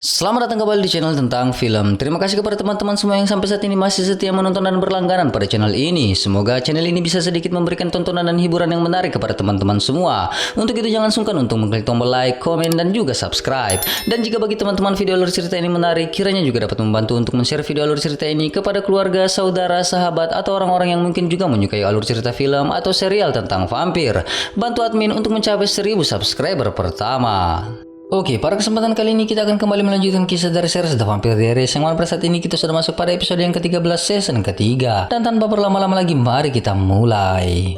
Selamat datang kembali di channel tentang film. Terima kasih kepada teman-teman semua yang sampai saat ini masih setia menonton dan berlangganan pada channel ini. Semoga channel ini bisa sedikit memberikan tontonan dan hiburan yang menarik kepada teman-teman semua. Untuk itu jangan sungkan untuk mengklik tombol like, komen, dan juga subscribe. Dan jika bagi teman-teman video alur cerita ini menarik, kiranya juga dapat membantu untuk men-share video alur cerita ini kepada keluarga, saudara, sahabat, atau orang-orang yang mungkin juga menyukai alur cerita film atau serial tentang vampir. Bantu admin untuk mencapai 1000 subscriber pertama. Oke, pada kesempatan kali ini kita akan kembali melanjutkan kisah dari series The Vampire Diaries yang mana pada saat ini kita sudah masuk pada episode yang ke-13 season ketiga. Dan tanpa berlama-lama lagi, mari kita mulai.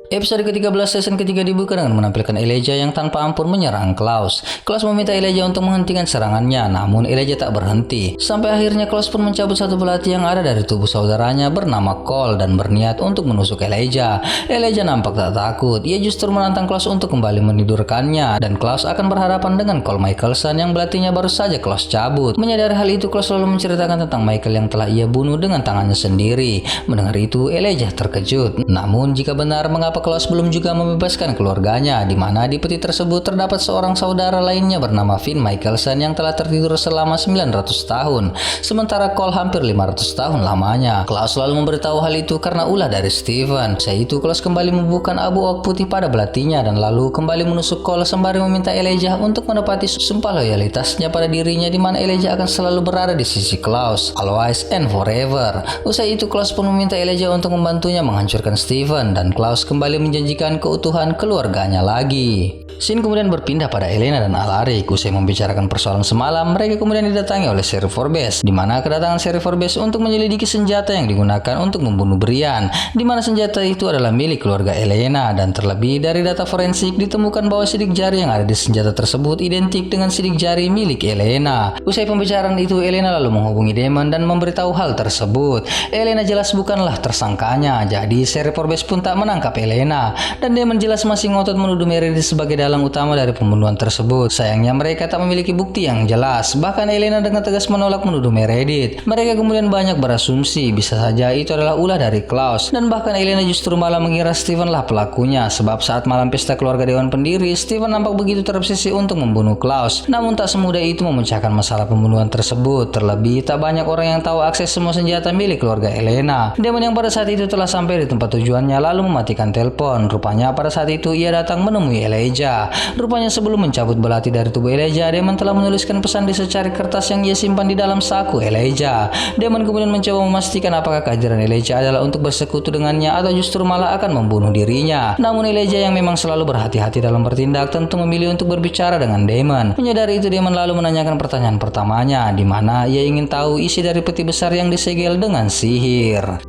Episode ke-13 season ketiga dibuka dengan menampilkan Elijah yang tanpa ampun menyerang Klaus. Klaus meminta Elijah untuk menghentikan serangannya, namun Elijah tak berhenti. Sampai akhirnya Klaus pun mencabut satu belati yang ada dari tubuh saudaranya bernama Cole dan berniat untuk menusuk Elijah. Elijah nampak tak takut, ia justru menantang Klaus untuk kembali menidurkannya, dan Klaus akan berhadapan dengan Cole Michelson yang belatinya baru saja Klaus cabut. Menyadari hal itu, Klaus selalu menceritakan tentang Michael yang telah ia bunuh dengan tangannya sendiri. Mendengar itu, Elijah terkejut. Namun jika benar, mengapa Klaus belum juga membebaskan keluarganya, di mana di peti tersebut terdapat seorang saudara lainnya bernama Finn Michelson yang telah tertidur selama 900 tahun, sementara Cole hampir 500 tahun lamanya. Klaus selalu memberitahu hal itu karena ulah dari Steven. Setelah itu Klaus kembali membubuhkan abu ok putih pada belatinya dan lalu kembali menusuk Cole sembari meminta Elijah untuk menepati sumpah loyalitasnya pada dirinya, di mana Elijah akan selalu berada di sisi Klaus, always and forever. Usai itu Klaus pun meminta Elijah untuk membantunya menghancurkan Steven, dan Klaus kembali menjanjikan keutuhan keluarganya lagi. Scene kemudian berpindah pada Elena dan Alaric. Usai membicarakan persoalan semalam, mereka kemudian didatangi oleh Sheriff Forbes, di mana kedatangan Sheriff Forbes untuk menyelidiki senjata yang digunakan untuk membunuh Brian, di mana senjata itu adalah milik keluarga Elena, dan terlebih dari data forensik ditemukan bahwa sidik jari yang ada di senjata tersebut identik dengan sidik jari milik Elena. Usai pembicaraan itu, Elena lalu menghubungi Damon dan memberitahu hal tersebut. Elena jelas bukanlah tersangkanya, jadi Sheriff Forbes pun tak menangkap Elena, dan Damon jelas masih ngotot menuduh Meredith sebagai dalang utama dari pembunuhan tersebut. Sayangnya mereka tak memiliki bukti yang jelas. Bahkan Elena dengan tegas menolak menuduh Meredith. Mereka kemudian banyak berasumsi bisa saja itu adalah ulah dari Klaus, dan bahkan Elena justru malah mengira Steven lah pelakunya, sebab saat malam pesta keluarga Dewan Pendiri, Steven nampak begitu terobsesi untuk membunuh Klaus. Namun tak semudah itu memecahkan masalah pembunuhan tersebut. Terlebih tak banyak orang yang tahu akses semua senjata milik keluarga Elena. Damon yang pada saat itu telah sampai di tempat tujuannya lalu mematikan telepon. Rupanya pada saat itu ia datang menemui Elijah. Rupanya sebelum mencabut belati dari tubuh Elijah, Damon telah menuliskan pesan di secari kertas yang ia simpan di dalam saku Elijah. Damon kemudian mencoba memastikan apakah kehadiran Elijah adalah untuk bersekutu dengannya atau justru malah akan membunuh dirinya. Namun Elijah yang memang selalu berhati-hati dalam bertindak tentu memilih untuk berbicara dengan Damon. Menyadari itu, Damon lalu menanyakan pertanyaan pertamanya, di mana ia ingin tahu isi dari peti besar yang disegel dengan sihir.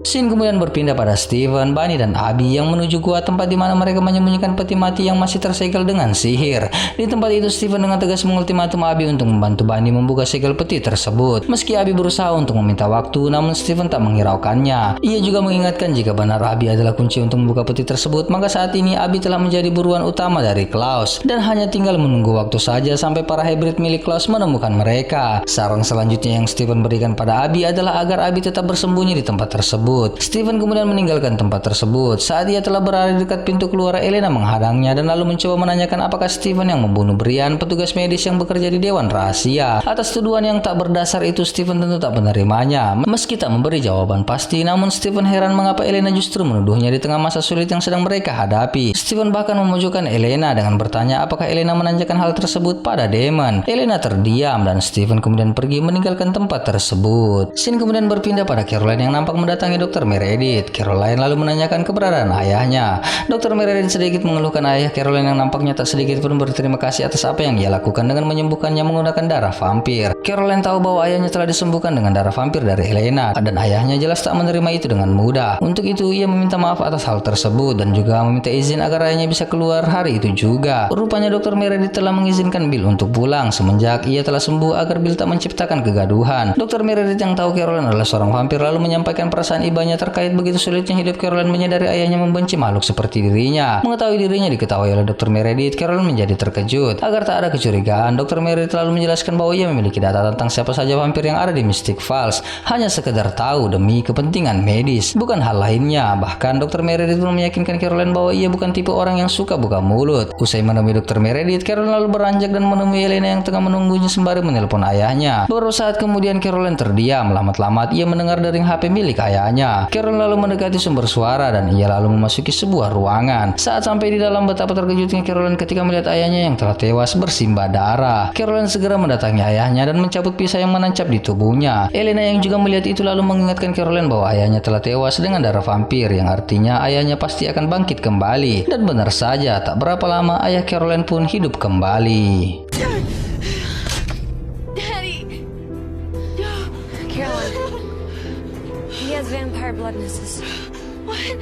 Scene kemudian berpindah pada Steven, Bunny, dan Abby yang menuju gua tempat di mana mereka menyembunyikan peti mati yang masih tersegel dengan sihir. Di tempat itu Steven dengan tegas mengultimatum Abby untuk membantu Bunny membuka segel peti tersebut. Meski Abby berusaha untuk meminta waktu, namun Steven tak menghiraukannya. Ia juga mengingatkan jika benar Abby adalah kunci untuk membuka peti tersebut, maka saat ini Abby telah menjadi buruan utama dari Klaus, dan hanya tinggal menunggu waktu saja sampai para hybrid milik Klaus menemukan mereka. Saran selanjutnya yang Steven berikan pada Abby adalah agar Abby tetap bersembunyi di tempat tersebut. Steven kemudian meninggalkan tempat tersebut. Saat ia telah berada di dekat pintu keluar, Elena menghadangnya dan lalu mencoba menanyakan apakah Steven yang membunuh Brian, petugas medis yang bekerja di Dewan Rahasia. Atas tuduhan yang tak berdasar itu, Steven tentu tak menerimanya. Meski tak memberi jawaban pasti, namun Steven heran mengapa Elena justru menuduhnya di tengah masa sulit yang sedang mereka hadapi. Steven bahkan memojokkan Elena dengan bertanya apakah Elena menanyakan hal tersebut pada Damon. Elena terdiam dan Steven kemudian pergi meninggalkan tempat tersebut. Scene kemudian berpindah pada Caroline yang nampak mendatangi Dr. Meredith. Caroline lalu menanyakan keberadaan ayahnya. Dr. Meredith sedikit mengeluhkan ayah Caroline yang nampaknya tak sedikit pun berterima kasih atas apa yang ia lakukan dengan menyembuhkannya menggunakan darah vampir. Caroline tahu bahwa ayahnya telah disembuhkan dengan darah vampir dari Elena, dan ayahnya jelas tak menerima itu dengan mudah. Untuk itu ia meminta maaf atas hal tersebut dan juga meminta izin agar ayahnya bisa keluar hari itu juga. Rupanya Dr. Meredith telah mengizinkan Bill untuk pulang semenjak ia telah sembuh agar Bill tak menciptakan kegaduhan. Dr. Meredith yang tahu Caroline adalah seorang vampir lalu menyampaikan perasaan ibanya terkait begitu sulitnya hidup, Caroline menyadari ayahnya membenci makhluk seperti dirinya. Mengetahui dirinya diketahui oleh Dr. Meredith, Caroline menjadi terkejut. Agar tak ada kecurigaan, Dr. Meredith lalu menjelaskan bahwa ia memiliki data tentang siapa saja vampir yang ada di Mystic Falls, hanya sekedar tahu demi kepentingan medis, bukan hal lainnya. Bahkan Dr. Meredith pun meyakinkan Caroline bahwa ia bukan tipe orang yang suka buka mulut. Usai menemui Dr. Meredith, Caroline lalu beranjak dan menemui Elena yang tengah menunggunya sembari menelpon ayahnya. Beberapa saat kemudian Caroline terdiam. Lamat-lamat ia mendengar dering HP milik ayahnya. Caroline lalu mendekati sumber suara dan ia lalu memasuki sebuah ruangan. Saat sampai di dalam, betapa terkejutnya Caroline ketika melihat ayahnya yang telah tewas bersimbah darah. Caroline segera mendatangi ayahnya dan mencabut pisau yang menancap di tubuhnya. Elena yang juga melihat itu lalu mengingatkan Caroline bahwa ayahnya telah tewas dengan darah vampir, yang artinya ayahnya pasti akan bangkit kembali. Dan benar saja, tak berapa lama ayah Caroline pun hidup kembali. Daddy! Caroline. He has vampire blood in his system. What?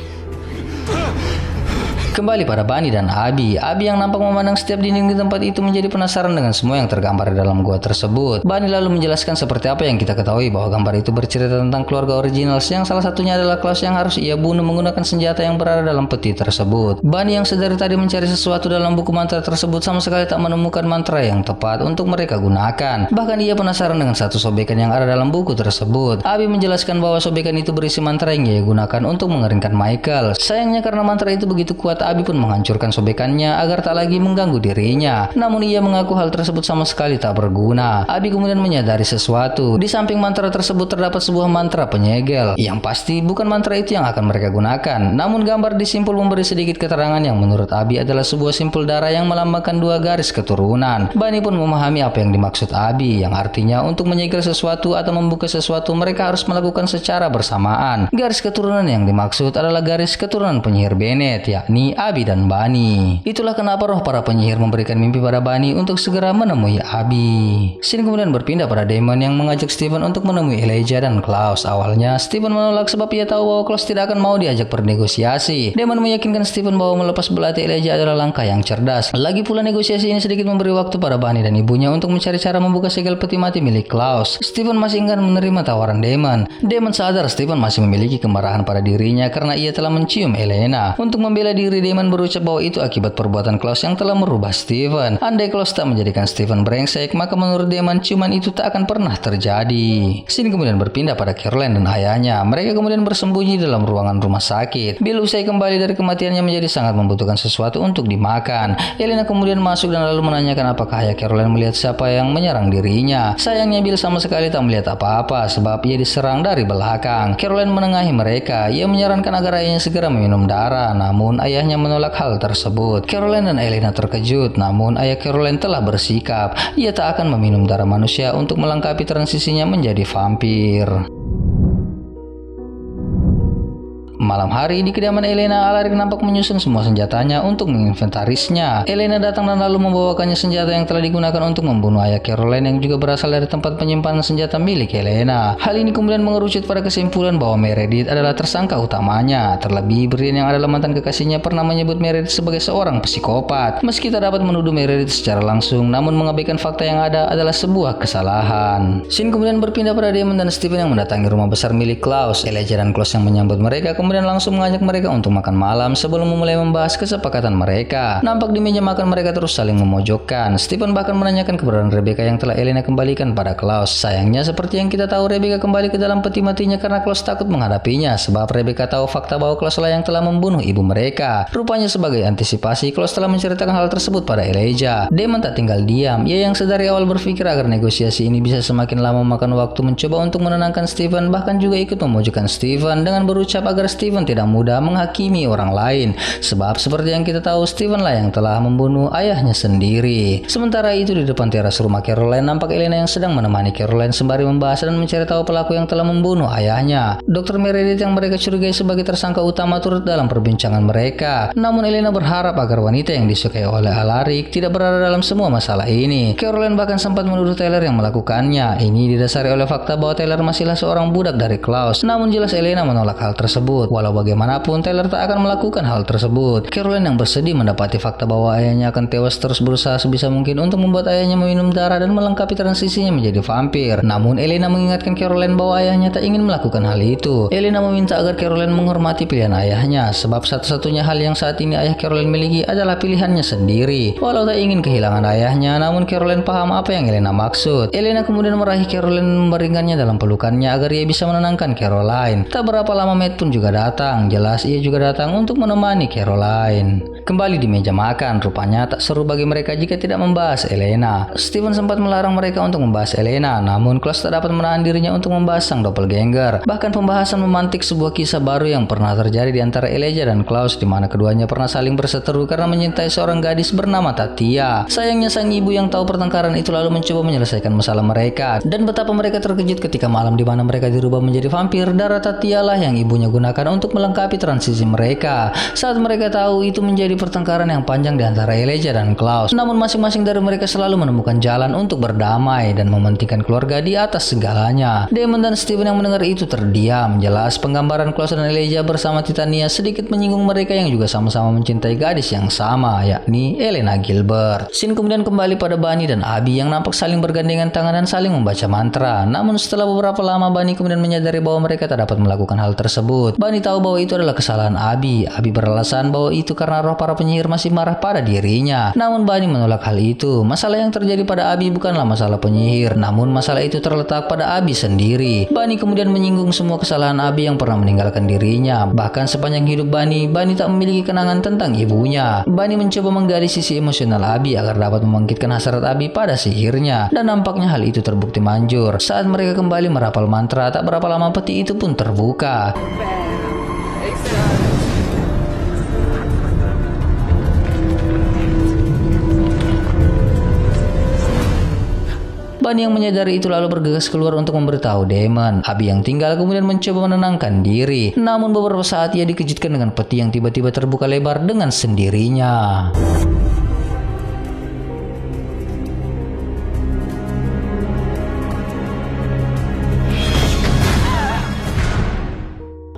Kembali pada Bunny dan Abby. Abby yang nampak memandang setiap dinding di tempat itu menjadi penasaran dengan semua yang tergambar di dalam gua tersebut. Bunny lalu menjelaskan seperti apa yang kita ketahui, bahwa gambar itu bercerita tentang keluarga originals yang salah satunya adalah Klaus yang harus ia bunuh menggunakan senjata yang berada dalam peti tersebut. Bunny yang sedari tadi mencari sesuatu dalam buku mantra tersebut sama sekali tak menemukan mantra yang tepat untuk mereka gunakan. Bahkan ia penasaran dengan satu sobekan yang ada dalam buku tersebut. Abby menjelaskan bahwa sobekan itu berisi mantra yang ia gunakan untuk mengeringkan Michael. Sayangnya karena mantra itu begitu kuat, Abby pun menghancurkan sobekannya agar tak lagi mengganggu dirinya. Namun ia mengaku hal tersebut sama sekali tak berguna. Abby kemudian menyadari sesuatu. Di samping mantra tersebut terdapat sebuah mantra penyegel. Yang pasti bukan mantra itu yang akan mereka gunakan. Namun gambar di simpul memberi sedikit keterangan yang menurut Abby adalah sebuah simpul darah yang melambangkan 2 garis keturunan. Bunny pun memahami apa yang dimaksud Abby, yang artinya untuk menyegel sesuatu atau membuka sesuatu mereka harus melakukan secara bersamaan. Garis keturunan yang dimaksud adalah garis keturunan penyihir Bennett, yakni Abby dan Bunny. Itulah kenapa roh para penyihir memberikan mimpi pada Bunny untuk segera menemui Abby. Scene kemudian berpindah pada Damon yang mengajak Steven untuk menemui Elijah dan Klaus. Awalnya Steven menolak sebab ia tahu bahwa Klaus tidak akan mau diajak bernegosiasi. Damon meyakinkan Steven bahwa melepas belati Elijah adalah langkah yang cerdas. Lagi pula negosiasi ini sedikit memberi waktu pada Bunny dan ibunya untuk mencari cara membuka segel peti mati milik Klaus. Steven masih enggan menerima tawaran Damon. Damon sadar Steven masih memiliki kemarahan pada dirinya karena ia telah mencium Elena. Untuk membela diri, Damon berucap bahwa itu akibat perbuatan Klaus yang telah merubah Steven. Andai Klaus tak menjadikan Steven brengsek, maka menurut Damon ciuman itu tak akan pernah terjadi. Scene kemudian berpindah pada Caroline dan ayahnya. Mereka kemudian bersembunyi dalam ruangan rumah sakit. Bill usai kembali dari kematiannya menjadi sangat membutuhkan sesuatu untuk dimakan. Elena kemudian masuk dan lalu menanyakan apakah ayah Caroline melihat siapa yang menyerang dirinya. Sayangnya Bill sama sekali tak melihat apa-apa sebab ia diserang dari belakang. Caroline menengahi mereka. Ia menyarankan agar ayahnya segera meminum darah, namun ayahnya menolak hal tersebut. Caroline dan Elena terkejut, namun ayah Caroline telah bersikap. Ia tak akan meminum darah manusia untuk melengkapi transisinya menjadi vampir. Malam hari di kediaman Elena, Alaric nampak menyusun semua senjatanya untuk menginventarisnya. Elena datang dan lalu membawakannya senjata yang telah digunakan untuk membunuh ayah Caroline yang juga berasal dari tempat penyimpanan senjata milik Elena. Hal ini kemudian mengerucut pada kesimpulan bahwa Meredith adalah tersangka utamanya. Terlebih, Brian yang adalah mantan kekasihnya pernah menyebut Meredith sebagai seorang psikopat. Meski tak dapat menuduh Meredith secara langsung, namun mengabaikan fakta yang ada adalah sebuah kesalahan. Scene kemudian berpindah pada Damon dan Steven yang mendatangi rumah besar milik Klaus. Elijah dan Klaus yang menyambut mereka kemudian langsung mengajak mereka untuk makan malam sebelum memulai membahas kesepakatan mereka. Nampak di meja makan mereka terus saling memojokkan. Steven bahkan menanyakan keberadaan Rebecca yang telah Elena kembalikan pada Klaus. Sayangnya seperti yang kita tahu, Rebecca kembali ke dalam peti matinya karena Klaus takut menghadapinya sebab Rebecca tahu fakta bahwa Klaus lah yang telah membunuh ibu mereka. Rupanya sebagai antisipasi, Klaus telah menceritakan hal tersebut pada Elijah. Damon tak tinggal diam. Ia yang sedari awal berpikir agar negosiasi ini bisa semakin lama memakan waktu mencoba untuk menenangkan Steven, bahkan juga ikut memojokkan Steven dengan berucap agar Steven tidak mudah menghakimi orang lain sebab seperti yang kita tahu Steven lah yang telah membunuh ayahnya sendiri. Sementara itu di depan teras rumah Caroline nampak Elena yang sedang menemani Caroline sembari membahas dan mencari tahu pelaku yang telah membunuh ayahnya. Dr. Meredith yang mereka curigai sebagai tersangka utama turut dalam perbincangan mereka. Namun Elena berharap agar wanita yang disukai oleh Alaric tidak berada dalam semua masalah ini. Caroline bahkan sempat menuduh Taylor yang melakukannya. Ini didasari oleh fakta bahwa Taylor masihlah seorang budak dari Klaus. Namun jelas Elena menolak hal tersebut. Walau bagaimanapun, Tyler tak akan melakukan hal tersebut. Caroline yang bersedih mendapati fakta bahwa ayahnya akan tewas terus berusaha sebisa mungkin untuk membuat ayahnya meminum darah dan melengkapi transisinya menjadi vampir. Namun Elena mengingatkan Caroline bahwa ayahnya tak ingin melakukan hal itu. Elena meminta agar Caroline menghormati pilihan ayahnya, sebab satu-satunya hal yang saat ini ayah Caroline miliki adalah pilihannya sendiri. Walau tak ingin kehilangan ayahnya, namun Caroline paham apa yang Elena maksud. Elena kemudian meraih Caroline dan membaringkannya dalam pelukannya agar ia bisa menenangkan Caroline. Tak berapa lama Matt pun juga datang. Jelas ia juga datang untuk menemani Caroline. Kembali di meja makan, rupanya tak seru bagi mereka jika tidak membahas Elena. Steven sempat melarang mereka untuk membahas Elena, namun Klaus tak dapat menahan dirinya untuk membahas sang doppelganger. Bahkan pembahasan memantik sebuah kisah baru yang pernah terjadi di antara Elijah dan Klaus, di mana keduanya pernah saling berseteru karena menyintai seorang gadis bernama Tatia. Sayangnya sang ibu yang tahu pertengkaran itu lalu mencoba menyelesaikan masalah mereka, dan betapa mereka terkejut ketika malam di mana mereka dirubah menjadi vampir. Darah Tatia lah yang ibunya gunakan untuk melengkapi transisi mereka. Saat mereka tahu itu menjadi pertengkaran yang panjang di antara Elijah dan Klaus, namun masing-masing dari mereka selalu menemukan jalan untuk berdamai dan mementingkan keluarga di atas segalanya. Damon dan Steven yang mendengar itu terdiam. Jelas penggambaran Klaus dan Elijah bersama Titania sedikit menyinggung mereka yang juga sama-sama mencintai gadis yang sama, yakni Elena Gilbert. Scene kemudian kembali pada Bunny dan Abby yang nampak saling bergandengan tangan dan saling membaca mantra. Namun setelah beberapa lama Bunny kemudian menyadari bahwa mereka tak dapat melakukan hal tersebut. Bunny tahu bahwa itu adalah kesalahan Abby. Abby beralasan bahwa itu karena roh para penyihir masih marah pada dirinya. Namun Bunny menolak hal itu. Masalah yang terjadi pada Abby bukanlah masalah penyihir, namun masalah itu terletak pada Abby sendiri. Bunny kemudian menyinggung semua kesalahan Abby yang pernah meninggalkan dirinya. Bahkan sepanjang hidup Bunny tak memiliki kenangan tentang ibunya. Bunny mencoba menggali sisi emosional Abby agar dapat membangkitkan hasrat Abby pada sihirnya, dan nampaknya hal itu terbukti manjur. Saat mereka kembali merapal mantra, tak berapa lama peti itu pun terbuka. Bunny yang menyadari itu lalu bergegas keluar untuk memberitahu Damon. Abby yang tinggal kemudian mencoba menenangkan diri. Namun beberapa saat ia dikejutkan dengan peti yang tiba-tiba terbuka lebar dengan sendirinya.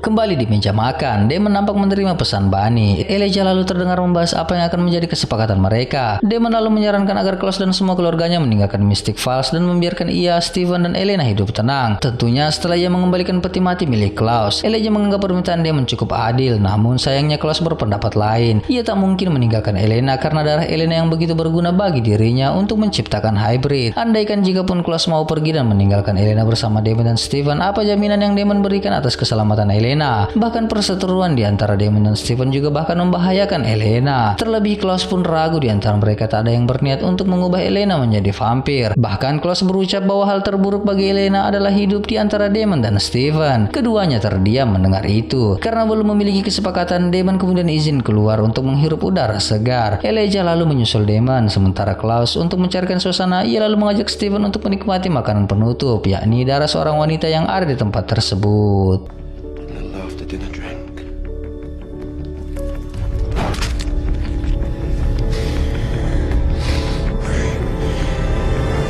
Kembali di meja makan, Damon nampak menerima pesan Bunny. Elijah lalu terdengar membahas apa yang akan menjadi kesepakatan mereka. Damon lalu menyarankan agar Klaus dan semua keluarganya meninggalkan Mystic Falls dan membiarkan ia, Steven, dan Elena hidup tenang. Tentunya setelah ia mengembalikan peti mati milik Klaus. Elijah menganggap permintaan Damon cukup adil, namun sayangnya Klaus berpendapat lain. Ia tak mungkin meninggalkan Elena karena darah Elena yang begitu berguna bagi dirinya untuk menciptakan hybrid. Andaikan jikapun Klaus mau pergi dan meninggalkan Elena bersama Damon dan Steven, apa jaminan yang Damon berikan atas keselamatan Elena? Bahkan perseteruan di antara Damon dan Steven juga bahkan membahayakan Elena. Terlebih Klaus pun ragu di antara mereka tak ada yang berniat untuk mengubah Elena menjadi vampir. Bahkan Klaus berucap bahwa hal terburuk bagi Elena adalah hidup di antara Damon dan Steven. Keduanya terdiam mendengar itu. Karena belum memiliki kesepakatan, Damon kemudian izin keluar untuk menghirup udara segar. Elijah lalu menyusul Damon, sementara Klaus untuk mencarikan suasana, ia lalu mengajak Steven untuk menikmati makanan penutup, yakni darah seorang wanita yang ada di tempat tersebut. Dinner drink.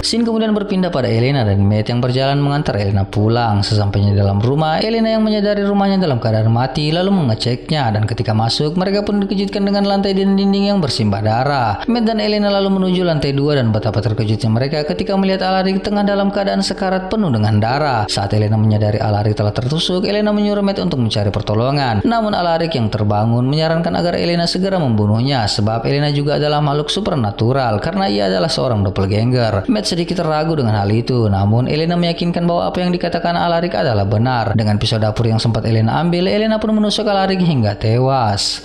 Scene kemudian berpindah pada Elena dan Matt yang berjalan mengantar Elena pulang. Sesampainya di dalam rumah, Elena yang menyadari rumahnya dalam keadaan mati lalu mengeceknya, dan ketika masuk mereka pun dikejutkan dengan lantai dan dinding yang bersimbah darah. Matt dan Elena lalu menuju lantai 2 dan betapa terkejutnya mereka ketika melihat Alaric tengah dalam keadaan sekarat penuh dengan darah. Saat Elena menyadari Alaric telah tertusuk, Elena menyuruh Matt untuk mencari pertolongan. Namun Alaric yang terbangun menyarankan agar Elena segera membunuhnya, sebab Elena juga adalah makhluk supernatural karena ia adalah seorang doppelganger. Matt sedikit ragu dengan hal itu, namun Elena meyakinkan bahwa apa yang dikatakan Alaric adalah benar. Dengan pisau dapur yang sempat Elena ambil, Elena pun menusuk Alaric hingga tewas.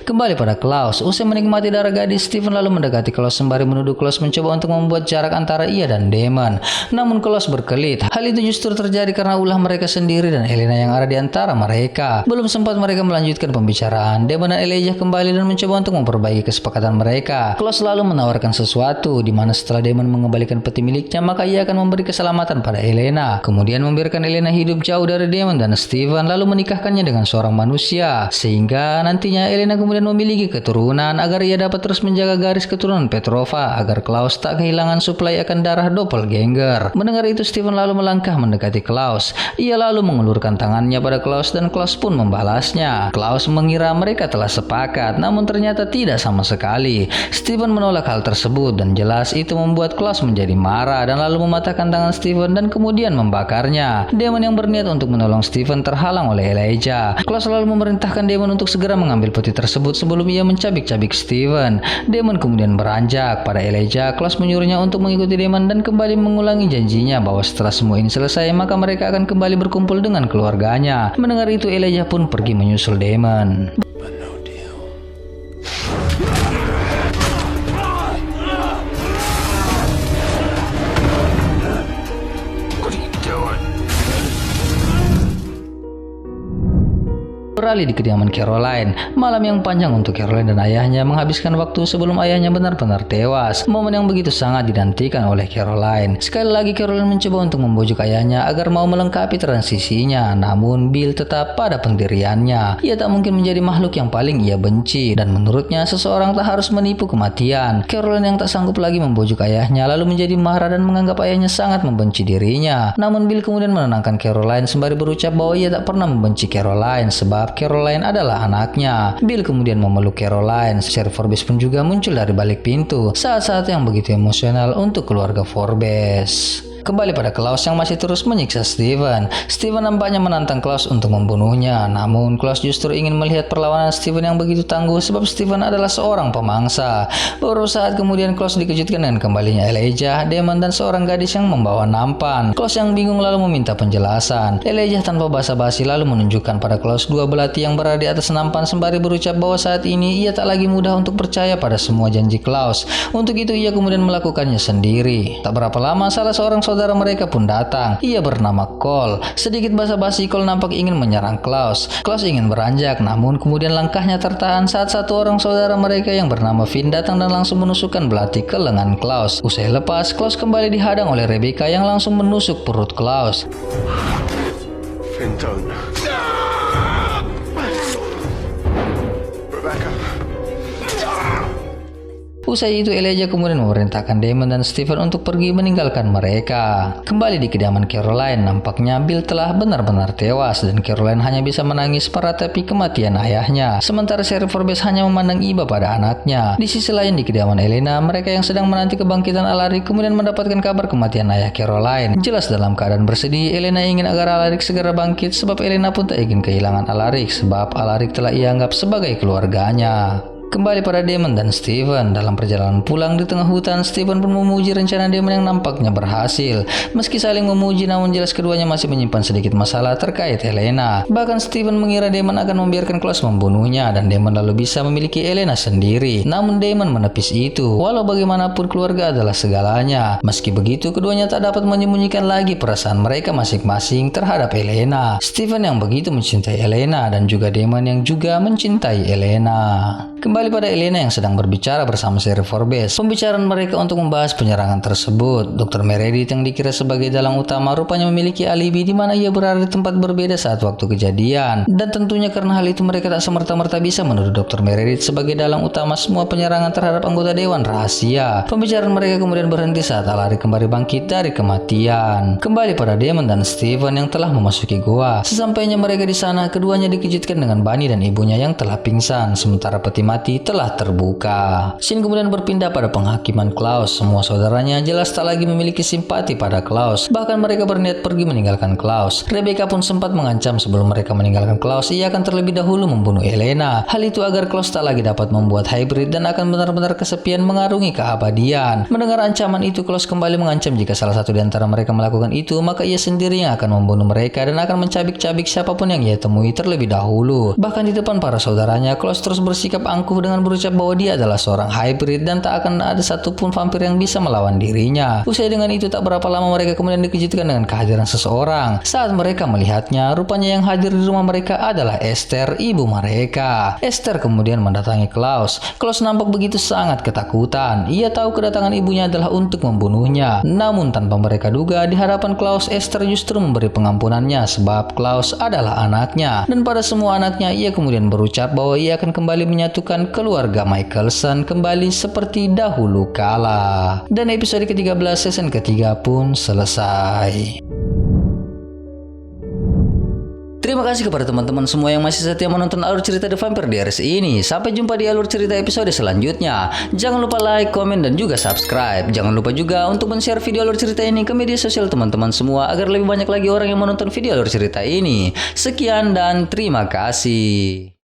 Kembali pada Klaus, usai menikmati darah gadis, Steven lalu mendekati Klaus sembari menuduh Klaus mencoba untuk membuat jarak antara ia dan Damon. Namun Klaus berkelit. Hal itu justru terjadi karena ulah mereka sendiri dan Elena yang ada di antara mereka. Belum sempat mereka melanjutkan pembicaraan, Damon dan Elijah kembali dan mencoba untuk memperbaiki kesepakatan mereka. Klaus lalu menawarkan sesuatu, di mana setelah Damon mengembalikan peti miliknya, maka ia akan memberi keselamatan pada Elena. Kemudian membiarkan Elena hidup jauh dari Damon dan Steven, lalu menikahkannya dengan seorang manusia, sehingga nantinya Elena kemudian kemudian memiliki keturunan agar ia dapat terus menjaga garis keturunan Petrova agar Klaus tak kehilangan suplai akan darah doppelganger. Mendengar itu, Steven lalu melangkah mendekati Klaus. Ia lalu mengulurkan tangannya pada Klaus dan Klaus pun membalasnya. Klaus mengira mereka telah sepakat, namun ternyata tidak sama sekali. Steven menolak hal tersebut dan jelas itu membuat Klaus menjadi marah dan lalu mematahkan tangan Steven dan kemudian membakarnya. Demon yang berniat untuk menolong Steven terhalang oleh Elijah. Klaus lalu memerintahkan Demon untuk segera mengambil peti tersebut sebelum ia mencabik-cabik Steven. Demon kemudian beranjak pada Elijah. Klaus menyuruhnya untuk mengikuti Demon dan kembali mengulangi janjinya bahwa setelah semua ini selesai maka mereka akan kembali berkumpul dengan keluarganya. Mendengar itu, Elijah pun pergi menyusul Demon. But no deal. What are you doing? Beralih di kediaman Caroline. Malam yang panjang untuk Caroline dan ayahnya menghabiskan waktu sebelum ayahnya benar-benar tewas. Momen yang begitu sangat dinantikan oleh Caroline. Sekali lagi Caroline mencoba untuk membujuk ayahnya agar mau melengkapi transisinya. Namun Bill tetap pada pendiriannya. Ia tak mungkin menjadi makhluk yang paling ia benci. Dan menurutnya seseorang tak harus menipu kematian. Caroline yang tak sanggup lagi membujuk ayahnya lalu menjadi marah dan menganggap ayahnya sangat membenci dirinya. Namun Bill kemudian menenangkan Caroline sembari berucap bahwa ia tak pernah membenci Caroline sebab Caroline adalah anaknya. Bill kemudian memeluk Caroline. Sheriff Forbes pun juga muncul dari balik pintu. Saat-saat yang begitu emosional untuk keluarga Forbes. Kembali pada Klaus yang masih terus menyiksa Steven. Steven nampaknya menantang Klaus untuk membunuhnya. Namun Klaus justru ingin melihat perlawanan Steven yang begitu tangguh sebab Steven adalah seorang pemangsa. Beberapa saat kemudian Klaus dikejutkan dengan kembalinya Elijah, Demon dan seorang gadis yang membawa nampan. Klaus yang bingung lalu meminta penjelasan. Elijah tanpa basa-basi lalu menunjukkan pada Klaus dua belati yang berada di atas nampan sembari berucap bahwa saat ini ia tak lagi mudah untuk percaya pada semua janji Klaus. Untuk itu ia kemudian melakukannya sendiri. Tak berapa lama salah seorang saudara mereka pun datang. Ia bernama Cole. Sedikit basa-basi Cole nampak ingin menyerang Klaus. Klaus ingin beranjak, namun kemudian langkahnya tertahan saat satu orang saudara mereka yang bernama Finn datang dan langsung menusukkan belati ke lengan Klaus. Usai lepas, Klaus kembali dihadang oleh Rebecca yang langsung menusuk perut Klaus. Finn, don't. Rebecca. Usai itu Elijah kemudian memerintahkan Damon dan Steven untuk pergi meninggalkan mereka. Kembali di kediaman Caroline, nampaknya Bill telah benar-benar tewas dan Caroline hanya bisa menangis meratapi kematian ayahnya. Sementara Sheriff Forbes hanya memandang iba pada anaknya. Di sisi lain di kediaman Elena, mereka yang sedang menanti kebangkitan Alaric kemudian mendapatkan kabar kematian ayah Caroline. Jelas dalam keadaan bersedih, Elena ingin agar Alaric segera bangkit sebab Elena pun tak ingin kehilangan Alaric sebab Alaric telah ia anggap sebagai keluarganya. Kembali pada Damon dan Steven. Dalam perjalanan pulang di tengah hutan, Steven pun memuji rencana Damon yang nampaknya berhasil. Meski saling memuji, namun jelas keduanya masih menyimpan sedikit masalah terkait Elena. Bahkan Steven mengira Damon akan membiarkan Klaus membunuhnya dan Damon lalu bisa memiliki Elena sendiri. Namun Damon menepis itu. Walau bagaimanapun keluarga adalah segalanya. Meski begitu, keduanya tak dapat menyembunyikan lagi perasaan mereka masing-masing terhadap Elena. Steven yang begitu mencintai Elena dan juga Damon yang juga mencintai Elena. Kembali pada Elena yang sedang berbicara bersama Sheriff Forbes. Pembicaraan mereka untuk membahas penyerangan tersebut. Dr. Meredith yang dikira sebagai dalang utama rupanya memiliki alibi di mana ia berada di tempat berbeda saat waktu kejadian. Dan tentunya karena hal itu mereka tak semerta-merta bisa menuduh Dr. Meredith sebagai dalang utama semua penyerangan terhadap anggota Dewan Rahasia. Pembicaraan mereka kemudian berhenti saat Alaric kembali bangkit dari kematian. Kembali pada Damon dan Steven yang telah memasuki goa. Sesampainya mereka di sana, keduanya dikejutkan dengan Bunny dan ibunya yang telah pingsan, sementara peti mati telah terbuka. Scene kemudian berpindah pada penghakiman Klaus. Semua saudaranya jelas tak lagi memiliki simpati pada Klaus. Bahkan mereka berniat pergi meninggalkan Klaus. Rebecca pun sempat mengancam sebelum mereka meninggalkan Klaus, ia akan terlebih dahulu membunuh Elena. Hal itu agar Klaus tak lagi dapat membuat hybrid dan akan benar-benar kesepian mengarungi keabadian. Mendengar ancaman itu, Klaus kembali mengancam jika salah satu di antara mereka melakukan itu, maka ia sendiri yang akan membunuh mereka dan akan mencabik-cabik siapapun yang ia temui terlebih dahulu. Bahkan di depan para saudaranya, Klaus terus bersikap angkuh dengan berucap bahwa dia adalah seorang hybrid dan tak akan ada satupun vampir yang bisa melawan dirinya. Usai dengan itu tak berapa lama mereka kemudian dikejutkan dengan kehadiran seseorang. Saat mereka melihatnya, rupanya yang hadir di rumah mereka adalah Esther, ibu mereka. Esther kemudian mendatangi Klaus. Klaus nampak begitu sangat ketakutan. Ia tahu kedatangan ibunya adalah untuk membunuhnya. Namun tanpa mereka duga, di hadapan Klaus, Esther justru memberi pengampunannya sebab Klaus adalah anaknya. Dan pada semua anaknya, ia kemudian berucap bahwa ia akan kembali menyatukan keluarga Michelson kembali seperti dahulu kala. Dan episode ke-13 season ketiga pun selesai. Terima kasih kepada teman-teman semua yang masih setia menonton alur cerita The Vampire Diaries ini. Sampai jumpa di alur cerita episode selanjutnya. Jangan lupa like, komen, dan juga subscribe. Jangan lupa juga untuk men-share video alur cerita ini ke media sosial teman-teman semua agar lebih banyak lagi orang yang menonton video alur cerita ini. Sekian dan terima kasih.